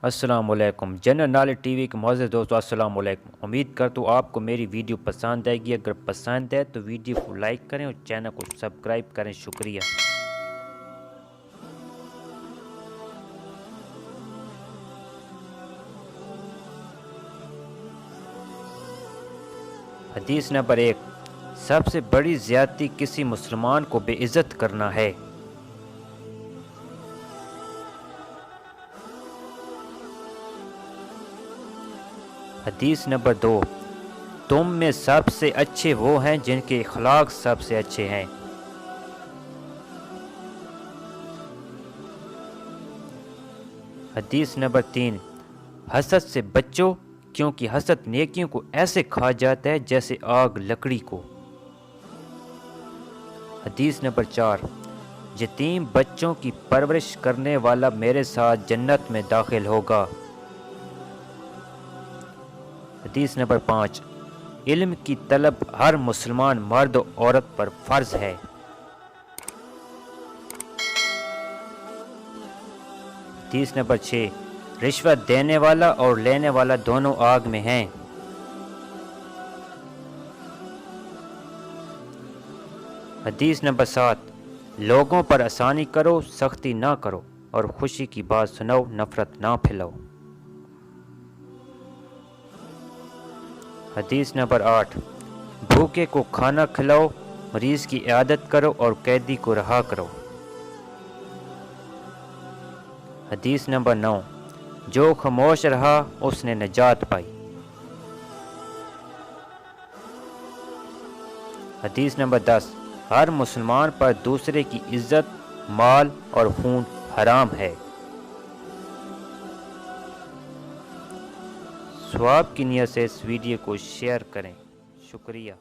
السلام علیکم general knowledge T V کے معزز دوستو، السلام علیکم۔ امید کرتا ہوں آپ کو میری ویڈیو پسند آئے گی۔ اگر پسند ہے تو ویڈیو کو لائک کریں اور چینل کو سبسکرائب کریں۔ شکریہ۔ حدیث نمبر 1، سب سے بڑی زیادتی کسی مسلمان کو بے عزت کرنا ہے۔ حدیث نمبر 2، تم میں سب سے اچھے وہ ہیں جن کے اخلاق سب سے اچھے ہیں۔ حدیث نمبر 3، حسد سے بچو کیونکہ حسد نیکیوں کو ایسے کھا جاتا ہے جیسے آگ لکڑی کو۔ حدیث نمبر 4، یتیم بچوں کی پرورش کرنے والا میرے ساتھ جنت میں داخل ہوگا۔ حدیث نمبر 5، علم کی طلب ہر مسلمان مرد و عورت پر فرض ہے۔ حدیث نمبر 6، رشوت دینے والا اور لینے والا دونوں آگ میں ہیں۔ حدیث نمبر 7، لوگوں پر آسانی کرو، سختی نہ کرو، اور خوشی کی بات سناؤ، نفرت نہ پھیلاؤ۔ حدیث نمبر 8، بھوکے کو کھانا کھلاؤ، مریض کی عیادت کرو اور قیدی کو رہا کرو۔ حدیث نمبر 9، جو خاموش رہا اس نے نجات پائی۔ حدیث نمبر 10، ہر مسلمان پر دوسرے کی عزت، مال اور خون حرام ہے۔ ثواب کی نیت سے اس ویڈیو کو شیئر کریں۔ شکریہ۔